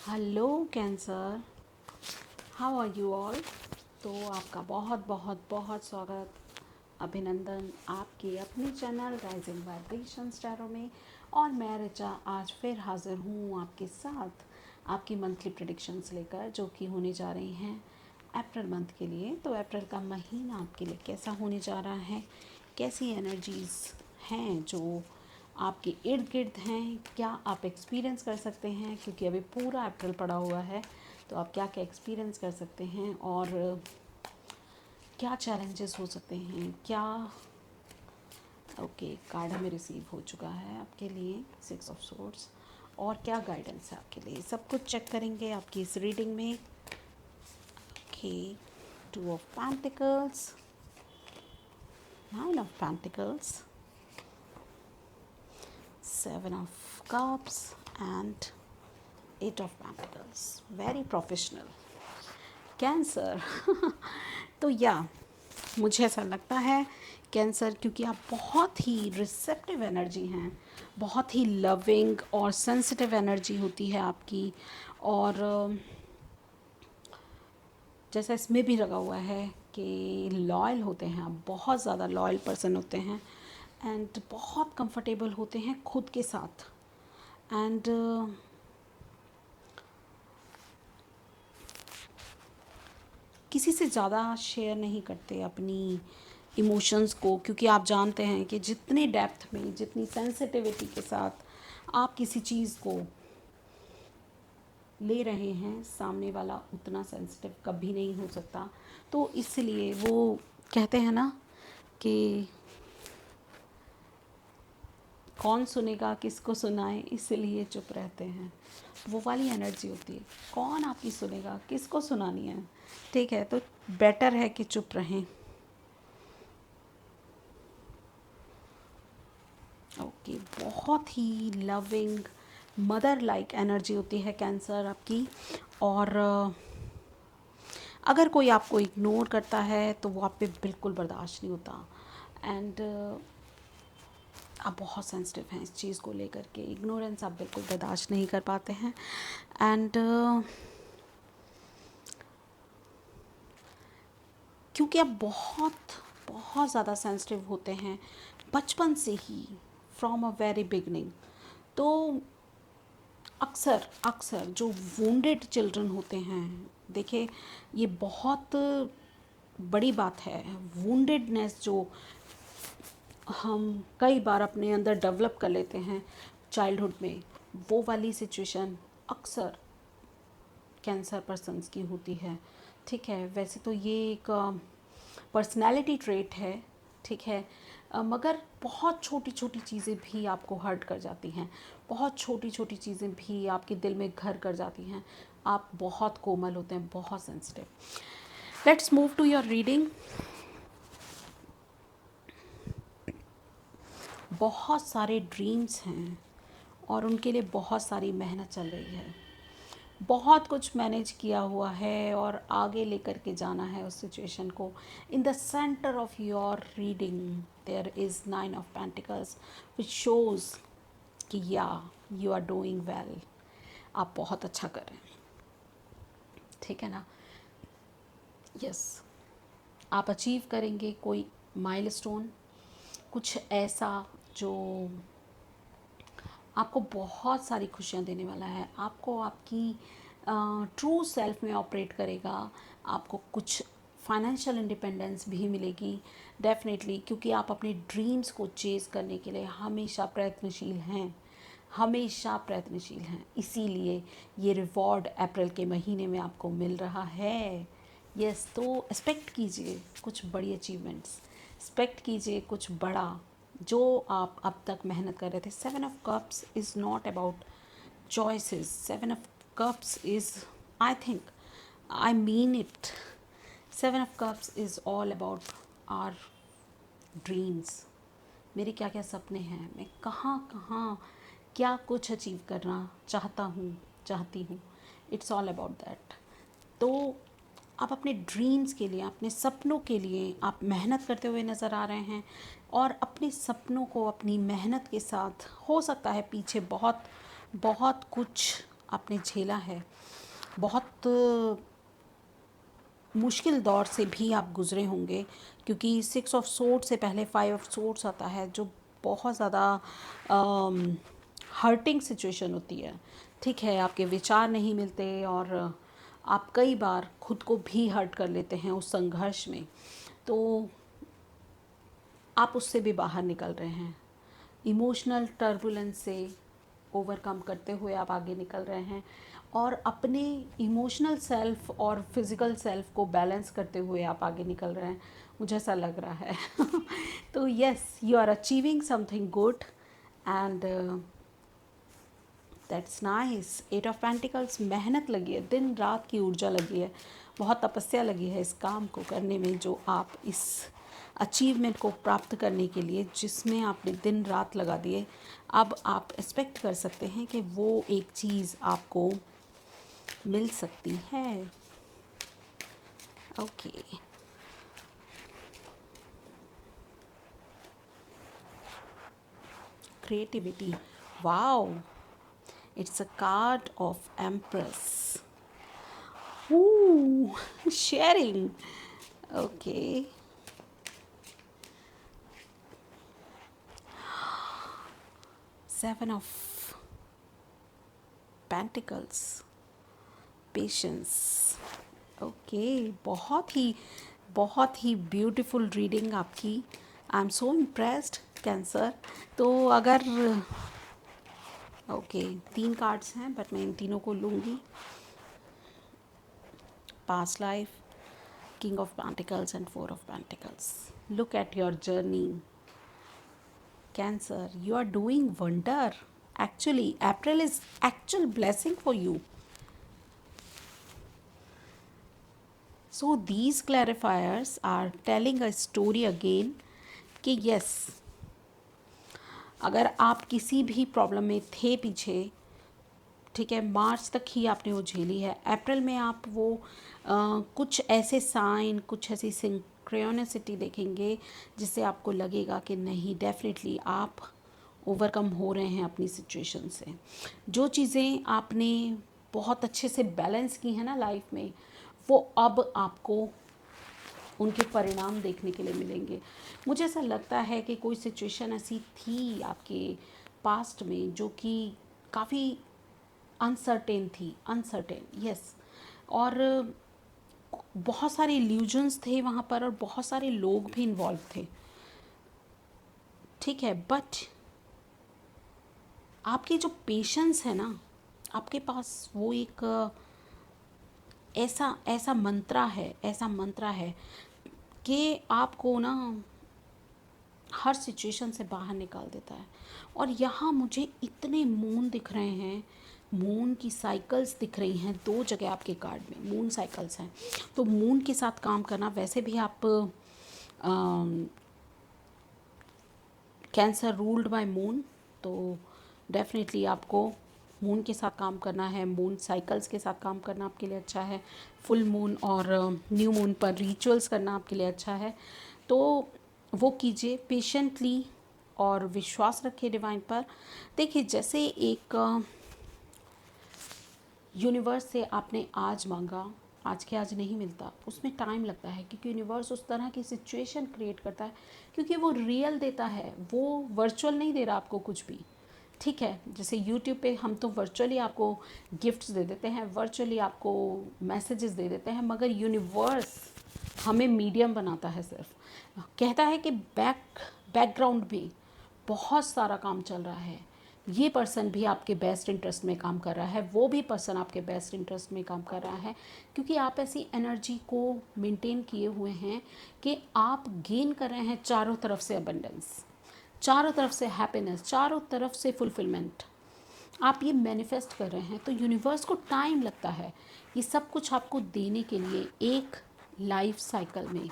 Hello Cancer, how are you all. तो आपका बहुत बहुत बहुत स्वागत, अभिनंदन आपके अपने चैनल राइजिंग वाइब्रेशंस टैरो में। और मैं ऋचा आज फिर हाज़िर हूँ आपके साथ आपकी मंथली प्रेडिक्शंस लेकर, जो कि होने जा रही हैं अप्रैल मंथ के लिए। तो अप्रैल का महीना आपके लिए कैसा होने जा रहा है, कैसी एनर्जीज़ हैं जो आपके इर्द गिर्द हैं, क्या आप एक्सपीरियंस कर सकते हैं, क्योंकि अभी पूरा अप्रैल पड़ा हुआ है। तो आप क्या क्या एक्सपीरियंस कर सकते हैं और क्या चैलेंजेस हो सकते हैं, क्या। ओके, कार्ड हमें रिसीव हो चुका है आपके लिए, 6 ऑफ सोर्ड्स। और क्या गाइडेंस है आपके लिए, सब कुछ चेक करेंगे आपकी इस रीडिंग में। Okay, 2 of pentacles, 9 of pentacles, 7 of cups and 8 of pentacles. Very professional cancer. तो या मुझे ऐसा लगता है कैंसर, क्योंकि आप बहुत ही रिसेप्टिव एनर्जी हैं, बहुत ही लविंग और सेंसिटिव एनर्जी होती है आपकी। और जैसा इसमें भी लगा हुआ है कि लॉयल होते हैं आप, बहुत ज़्यादा लॉयल पर्सन होते हैं एंड बहुत कंफर्टेबल होते हैं खुद के साथ। एंड किसी से ज़्यादा शेयर नहीं करते अपनी इमोशंस को, क्योंकि आप जानते हैं कि जितने डेप्थ में, जितनी सेंसिटिविटी के साथ आप किसी चीज़ को ले रहे हैं, सामने वाला उतना सेंसिटिव कभी नहीं हो सकता। तो इसलिए वो कहते हैं ना कि कौन सुनेगा किसको सुनाए, इसलिए चुप रहते हैं। वो वाली एनर्जी होती है, कौन आपकी सुनेगा, किसको सुनानी है। ठीक है, तो बेटर है कि चुप रहें। ओके, बहुत ही लविंग मदर लाइक एनर्जी होती है कैंसर आपकी। और अगर कोई आपको इग्नोर करता है तो वो आप पे बिल्कुल बर्दाश्त नहीं होता। एंड आप बहुत सेंसिटिव हैं इस चीज़ को लेकर के, इग्नोरेंस आप बिल्कुल बर्दाश्त नहीं कर पाते हैं। एंड क्योंकि आप बहुत बहुत ज़्यादा सेंसिटिव होते हैं बचपन से ही, फ्रॉम अ वेरी बिगनिंग। तो अक्सर अक्सर जो वुंडेड चिल्ड्रन होते हैं, देखिए ये बहुत बड़ी बात है। वुंडेडनेस जो हम कई बार अपने अंदर डेवलप कर लेते हैं चाइल्डहुड में, वो वाली सिचुएशन अक्सर कैंसर पर्सन्स की होती है। ठीक है, वैसे तो ये एक पर्सनैलिटी ट्रेट है, ठीक है। मगर बहुत छोटी छोटी चीज़ें भी आपको हर्ट कर जाती हैं, बहुत छोटी छोटी चीज़ें भी आपके दिल में घर कर जाती हैं। आप बहुत कोमल होते हैं, बहुत sensitive. Let's move to your reading. बहुत सारे ड्रीम्स हैं और उनके लिए बहुत सारी मेहनत चल रही है, बहुत कुछ मैनेज किया हुआ है और आगे लेकर के जाना है उस सिचुएशन को। In the centre of your reading there is 9 of pentacles, which shows कि या यू आर डूइंग वेल, आप बहुत अच्छा कर रहे हैं। ठीक है ना, यस, आप अचीव करेंगे कोई माइलस्टोन, कुछ ऐसा जो आपको बहुत सारी खुशियाँ देने वाला है, आपको आपकी ट्रू सेल्फ में ऑपरेट करेगा, आपको कुछ फाइनेंशियल इंडिपेंडेंस भी मिलेगी डेफिनेटली, क्योंकि आप अपने ड्रीम्स को चेज़ करने के लिए हमेशा प्रयत्नशील हैं, हमेशा प्रयत्नशील हैं। इसीलिए ये रिवॉर्ड अप्रैल के महीने में आपको मिल रहा है। यस, तो एक्सपेक्ट कीजिए कुछ बड़ी अचीवमेंट्स, एक्सपेक्ट कीजिए कुछ बड़ा जो आप अब तक मेहनत कर रहे थे। 7 of cups is not about choices, 7 of cups is, I think, I mean it, 7 of cups is all about our dreams. मेरे क्या क्या सपने हैं, मैं कहाँ कहाँ क्या कुछ अचीव करना चाहता हूँ, चाहती हूँ। It's all about that. तो आप अपने ड्रीम्स के लिए, अपने सपनों के लिए आप मेहनत करते हुए नज़र आ रहे हैं। और अपने सपनों को अपनी मेहनत के साथ, हो सकता है पीछे बहुत बहुत कुछ आपने झेला है, बहुत मुश्किल दौर से भी आप गुज़रे होंगे, क्योंकि 6 ऑफ सोर्ड से पहले 5 ऑफ सोर्ड्स आता है, जो बहुत ज़्यादा हर्टिंग सिचुएशन होती है। ठीक है, आपके विचार नहीं मिलते और आप कई बार खुद को भी हर्ट कर लेते हैं उस संघर्ष में, तो आप उससे भी बाहर निकल रहे हैं। इमोशनल टर्बुलेंस से ओवरकम करते हुए आप आगे निकल रहे हैं और अपने इमोशनल सेल्फ और फिज़िकल सेल्फ को बैलेंस करते हुए आप आगे निकल रहे हैं, मुझे ऐसा लग रहा है। तो yes, you are achieving something good and that's nice. 8 of pentacles, मेहनत लगी है, दिन रात की ऊर्जा लगी है, बहुत तपस्या लगी है इस काम को करने में, जो आप इस अचीवमेंट को प्राप्त करने के लिए जिसमें आपने दिन रात लगा दिए। अब आप एक्सपेक्ट कर सकते हैं कि वो एक चीज़ आपको मिल सकती है। Okay, creativity, wow, it's a card of Empress. Ooh, sharing. Okay. 7 of Pentacles. Patience. Okay, बहुत ही ब्यूटीफुल रीडिंग आपकी। I am so impressed cancer. तो अगर ओके, 3 कार्ड्स हैं बट मैं इन तीनों को लूँगी। Past life, king of pentacles and 4 of pentacles. Look at your journey cancer, you are doing wonder. Actually, April is actual blessing for you. So these clarifiers are telling a story again कि yes, अगर आप किसी भी problem में थे पीछे, ठीक है, मार्च तक ही आपने वो झेली है, अप्रैल में आप वो कुछ ऐसे साइन, कुछ ऐसी सिंक्रोनिसिटी देखेंगे जिससे आपको लगेगा कि नहीं, डेफिनेटली आप ओवरकम हो रहे हैं अपनी सिचुएशन से। जो चीज़ें आपने बहुत अच्छे से बैलेंस की हैं ना लाइफ में, वो अब आपको उनके परिणाम देखने के लिए मिलेंगे। मुझे ऐसा लगता है कि कोई सिचुएशन ऐसी थी आपके पास्ट में जो कि काफ़ी अनसर्टेन थी, अनसर्टेन, यस, और बहुत सारे इल्यूजन्स थे वहाँ पर और बहुत सारे लोग भी इन्वॉल्व थे, ठीक है, बट आपके जो पेशेंस है ना, आपके पास वो एक ऐसा ऐसा मंत्रा है, ऐसा मंत्रा है कि आपको ना हर सिचुएशन से बाहर निकाल देता है। और यहाँ मुझे इतने मून दिख रहे हैं, मून की साइकिल्स दिख रही हैं 2 जगह आपके कार्ड में, मून साइकिल्स हैं। तो मून के साथ काम करना, वैसे भी आप कैंसर रूल्ड बाय मून, तो डेफिनेटली आपको मून के साथ काम करना है, मून साइकिल्स के साथ काम करना आपके लिए अच्छा है। फुल मून और न्यू मून पर रिचुअल्स करना आपके लिए अच्छा है, तो वो कीजिए पेशेंटली और विश्वास रखिए डिवाइन पर। देखिए, जैसे एक यूनिवर्स से आपने आज मांगा, आज के आज नहीं मिलता, उसमें टाइम लगता है, क्योंकि यूनिवर्स उस तरह की सिचुएशन क्रिएट करता है, क्योंकि वो रियल देता है, वो वर्चुअल नहीं दे रहा आपको कुछ भी, ठीक है। जैसे यूट्यूब पे हम तो वर्चुअली आपको गिफ्ट्स दे देते हैं, वर्चुअली आपको मैसेजेस दे देते हैं, मगर यूनिवर्स हमें मीडियम बनाता है, सिर्फ कहता है कि बैकग्राउंड में बहुत सारा काम चल रहा है, ये पर्सन भी आपके बेस्ट इंटरेस्ट में काम कर रहा है, वो भी पर्सन आपके बेस्ट इंटरेस्ट में काम कर रहा है, क्योंकि आप ऐसी एनर्जी को मेंटेन किए हुए हैं कि आप गेन कर रहे हैं चारों तरफ से अबंडेंस, चारों तरफ से हैप्पीनेस, चारों तरफ से फुलफिलमेंट, आप ये मैनिफेस्ट कर रहे हैं। तो यूनिवर्स को टाइम लगता है ये सब कुछ आपको देने के लिए एक लाइफ साइकिल में,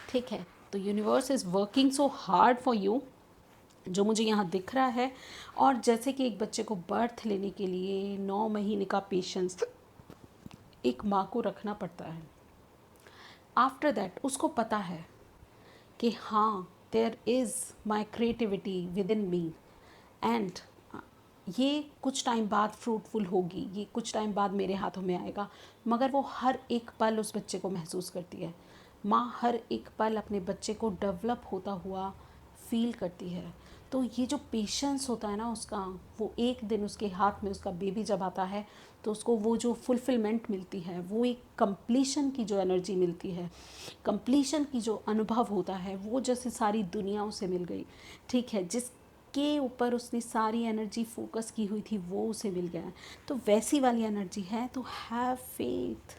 ठीक है। तो universe is working so hard for you, जो मुझे यहाँ दिख रहा है। और जैसे कि एक बच्चे को बर्थ लेने के लिए 9 महीने का पेशेंस एक माँ को रखना पड़ता है, आफ्टर दैट उसको पता है कि हाँ, there is my creativity within me and ये कुछ टाइम बाद फ्रूटफुल होगी, ये कुछ टाइम बाद मेरे हाथों में आएगा, मगर वो हर एक पल उस बच्चे को महसूस करती है। माँ हर एक पल अपने बच्चे को डेवलप होता हुआ फील करती है। तो ये जो पेशेंस होता है ना उसका, वो एक दिन उसके हाथ में उसका बेबी जब आता है तो उसको वो जो फुलफिलमेंट मिलती है, वो एक कंप्लीशन की जो एनर्जी मिलती है, कंप्लीशन की जो अनुभव होता है, वो जैसे सारी दुनिया उसे मिल गई। ठीक है, जिसके ऊपर उसने सारी एनर्जी फोकस की हुई थी वो उसे मिल गया। तो वैसी वाली एनर्जी है। तो हैव फेथ,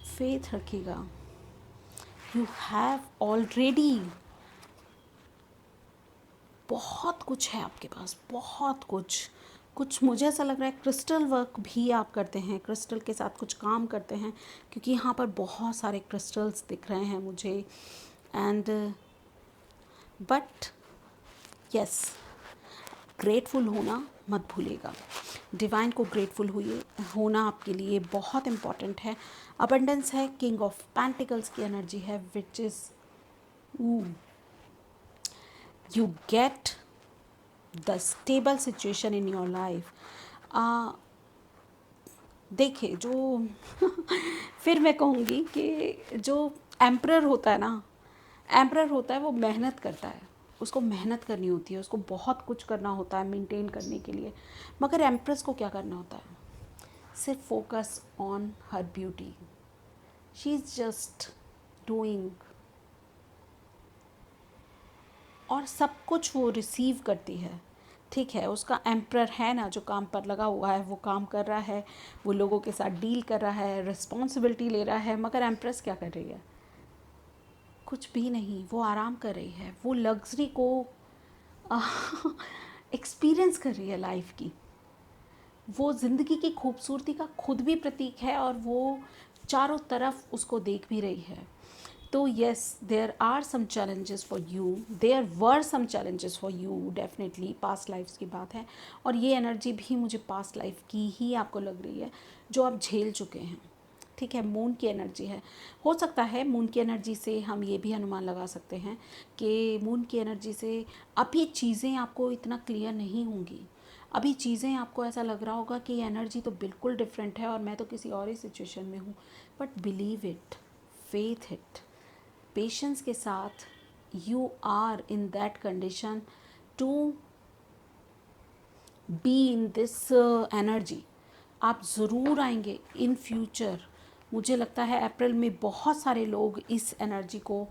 फेथ रखिएगा। यू हैव ऑलरेडी, बहुत कुछ है आपके पास, बहुत कुछ। कुछ मुझे ऐसा लग रहा है क्रिस्टल वर्क भी आप करते हैं, क्रिस्टल के साथ कुछ काम करते हैं, क्योंकि यहाँ पर बहुत सारे क्रिस्टल्स दिख रहे हैं मुझे। एंड बट यस, ग्रेटफुल होना मत भूलिएगा। डिवाइन को ग्रेटफुल हुई होना आपके लिए बहुत इम्पॉर्टेंट है। अबंडेंस है, किंग ऑफ पेंटिकल्स की एनर्जी है, which is you get the stable situation in your life। देखिए जो फिर मैं कहूँगी कि जो एम्परर होता है ना, एम्परर होता है वो मेहनत करता है, उसको मेहनत करनी होती है, उसको बहुत कुछ करना होता है मेंटेन करने के लिए। मगर एम्प्रेस को क्या करना होता है? सिर्फ focus on her beauty. She is just doing, और सब कुछ वो रिसीव करती है। ठीक है, उसका एम्प्रर है ना जो काम पर लगा हुआ है, वो काम कर रहा है, वो लोगों के साथ डील कर रहा है, रिस्पॉन्सिबिलिटी ले रहा है। मगर एम्प्रेस क्या कर रही है? कुछ भी नहीं, वो आराम कर रही है, वो लग्जरी को एक्सपीरियंस कर रही है लाइफ की। वो ज़िंदगी की खूबसूरती का खुद भी प्रतीक है और वो चारों तरफ उसको देख भी रही है। तो yes, there are some challenges for you, there were some challenges for you, definitely past lives की बात है। और ये एनर्जी भी मुझे पास्ट लाइफ की ही आपको लग रही है, जो आप झेल चुके हैं। ठीक है, मून की एनर्जी है। हो सकता है मून की एनर्जी से हम ये भी अनुमान लगा सकते हैं कि मून की एनर्जी से अभी चीज़ें आपको इतना क्लियर नहीं होंगी। अभी चीज़ें आपको ऐसा लग रहा होगा कि एनर्जी तो बिल्कुल डिफरेंट है और मैं तो किसी और ही सिचुएशन में हूँ। But believe it, faith it, patience के साथ you are in that condition to be in this energy. आप ज़रूर आएंगे इन फ्यूचर। मुझे लगता है अप्रैल में बहुत सारे लोग इस एनर्जी को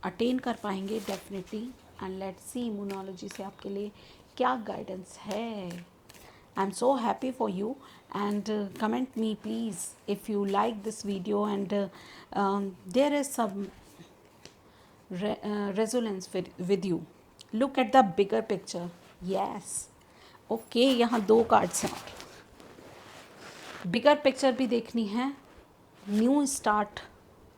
अटेन कर पाएंगे definitely. And let's see immunology से आपके लिए क्या गाइडेंस है। I am so happy for you and comment me please if you like this video and there is some resonance with you. Look at the bigger picture. Yes, okay, यहाँ दो cards हैं और bigger picture भी देखनी है। New start,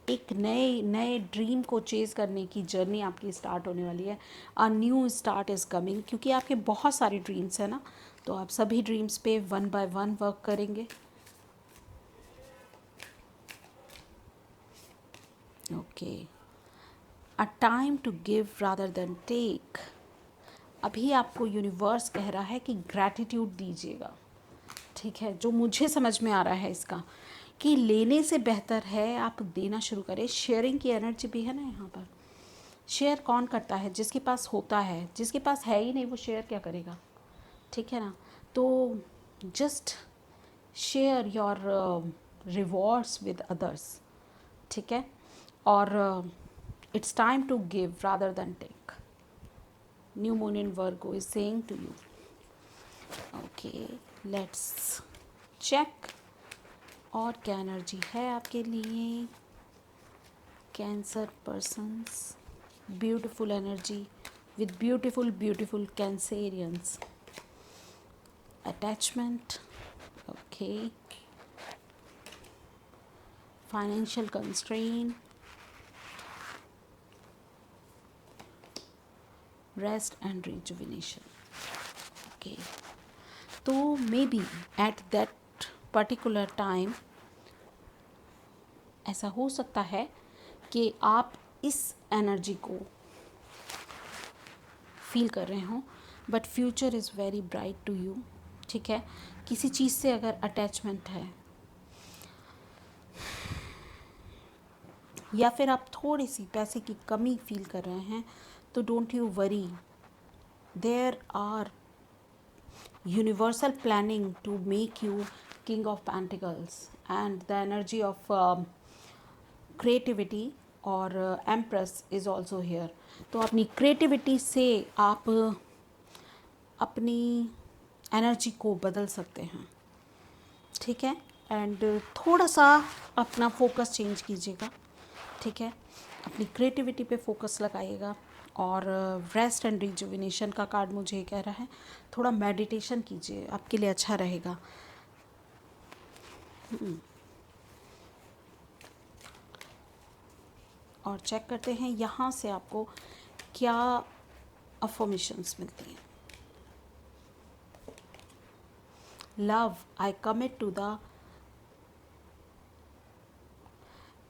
एक नए नए ड्रीम को चेज़ करने की जर्नी आपकी स्टार्ट होने वाली है। A new start is coming, क्योंकि आपके बहुत सारे ड्रीम्स हैं ना, तो आप सभी ड्रीम्स पे वन बाय वन वर्क करेंगे। Okay, a time to give rather than take. अभी आपको यूनिवर्स कह रहा है कि ग्रैटिट्यूड दीजिएगा। ठीक है, जो मुझे समझ में आ रहा है इसका, कि लेने से बेहतर है आप देना शुरू करें। शेयरिंग की एनर्जी भी है ना यहाँ पर। शेयर कौन करता है? जिसके पास होता है। जिसके पास है ही नहीं वो शेयर क्या करेगा? ठीक है ना। तो just share your rewards with others. ठीक है, और it's time to give rather than take. New moon in Virgo is saying to you. Okay, let's check और क्या एनर्जी है आपके लिए। Cancer persons, beautiful energy with beautiful cancerians। Attachment, okay, financial constraint, rest and rejuvenation। okay, तो maybe at that particular time ऐसा हो सकता है कि आप इस एनर्जी को फील कर रहे हों, but future is very bright to you. ठीक है, किसी चीज़ से अगर अटैचमेंट है या फिर आप थोड़ी सी पैसे की कमी फील कर रहे हैं, तो don't you worry, there are universal planning to make you king of pentacles, and the energy of creativity और empress is also here। तो अपनी creativity से आप अपनी एनर्जी को बदल सकते हैं। ठीक है, एंड थोड़ा सा अपना फोकस चेंज कीजिएगा। ठीक है, अपनी क्रिएटिविटी पे फोकस लगाइएगा। और रेस्ट एंड रिजुविनेशन का कार्ड मुझे ये कह रहा है, थोड़ा मेडिटेशन कीजिए, आपके लिए अच्छा रहेगा। और चेक करते हैं यहाँ से आपको क्या अफर्मेशंस मिलती हैं। Love, I commit to the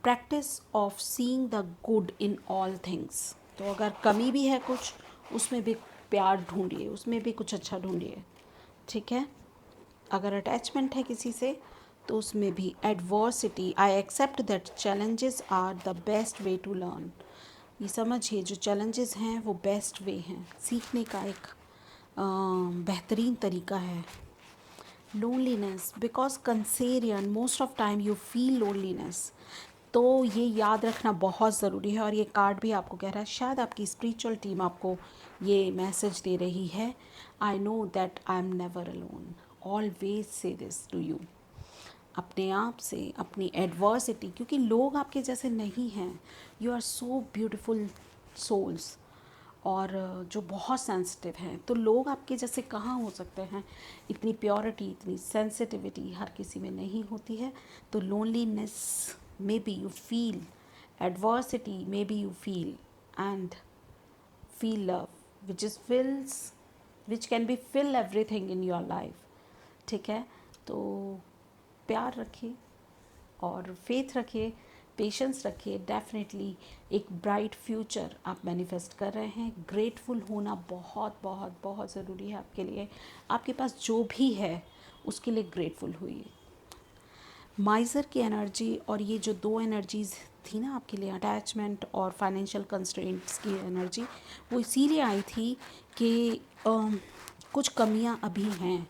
practice of seeing the good in all things. तो अगर कमी भी है कुछ, उसमें भी प्यार ढूंढिए, उसमें भी कुछ अच्छा ढूंढिए। ठीक है, अगर अटैचमेंट है किसी से तो उसमें भी adversity, I accept that challenges are the best way to learn. ये समझिए, जो चैलेंजेस हैं वो बेस्ट वे हैं, सीखने का एक बेहतरीन तरीका है। Loneliness, because कंसेरियन most of time you feel loneliness. तो ये याद रखना बहुत ज़रूरी है। और ये कार्ड भी आपको कह रहा है, शायद आपकी स्पिरिचुअल टीम आपको ये मैसेज दे रही है, I know that I am never alone, always say this to you. अपने आप से अपनी एडवर्सिटी, क्योंकि लोग आपके जैसे नहीं हैं, you are so beautiful souls, और जो बहुत सेंसिटिव हैं, तो लोग आपके जैसे कहाँ हो सकते हैं। इतनी प्योरिटी, इतनी सेंसिटिविटी हर किसी में नहीं होती है। तो loneliness may be you feel, adversity may be you feel, and feel love which is fills, which can be fill everything in your life. ठीक है, तो प्यार रखिए और फेथ रखिए, पेशेंस रखिए। डेफिनेटली एक ब्राइट फ्यूचर आप मैनिफेस्ट कर रहे हैं। ग्रेटफुल होना बहुत बहुत बहुत ज़रूरी है आपके लिए। आपके पास जो भी है उसके लिए ग्रेटफुल होइए। माइज़र की एनर्जी और ये जो दो एनर्जीज़ थी ना आपके लिए, अटैचमेंट और फाइनेंशियल कंस्ट्रेंट्स की एनर्जी, वो इसीलिए आई थी कि कुछ कमियां अभी हैं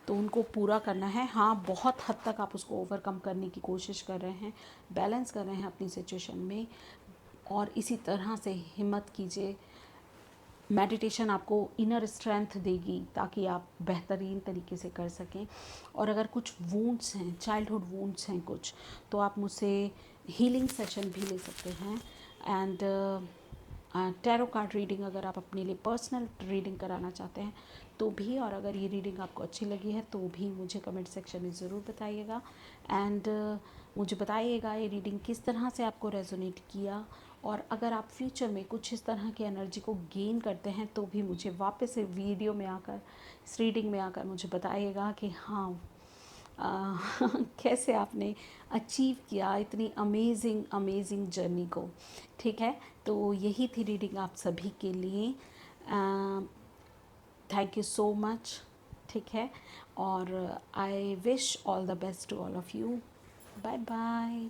तो उनको पूरा करना है। हाँ, बहुत हद तक आप उसको ओवरकम करने की कोशिश कर रहे हैं, बैलेंस कर रहे हैं अपनी सिचुएशन में, और इसी तरह से हिम्मत कीजिए। मेडिटेशन आपको इनर स्ट्रेंथ देगी ताकि आप बेहतरीन तरीके से कर सकें। और अगर कुछ वूंड्स हैं, चाइल्डहुड वूंड्स हैं कुछ, तो आप मुझसे हीलिंग सेशन भी ले सकते हैं। एंड टैरो कार्ड रीडिंग अगर आप अपने लिए पर्सनल रीडिंग कराना चाहते हैं तो भी, और अगर ये रीडिंग आपको अच्छी लगी है तो भी मुझे कमेंट सेक्शन में ज़रूर बताइएगा। एंड मुझे बताइएगा ये रीडिंग किस तरह से आपको रेजोनेट किया। और अगर आप फ्यूचर में कुछ इस तरह की एनर्जी को गेन करते हैं तो भी मुझे वापस से वीडियो में आकर, इस रीडिंग में आकर मुझे बताइएगा कि हाँ कैसे आपने अचीव किया इतनी अमेजिंग अमेजिंग जर्नी को। ठीक है, तो यही थी रीडिंग आप सभी के लिए। Thank you so much. ठीक है, और I wish all the best to all of you. Bye bye.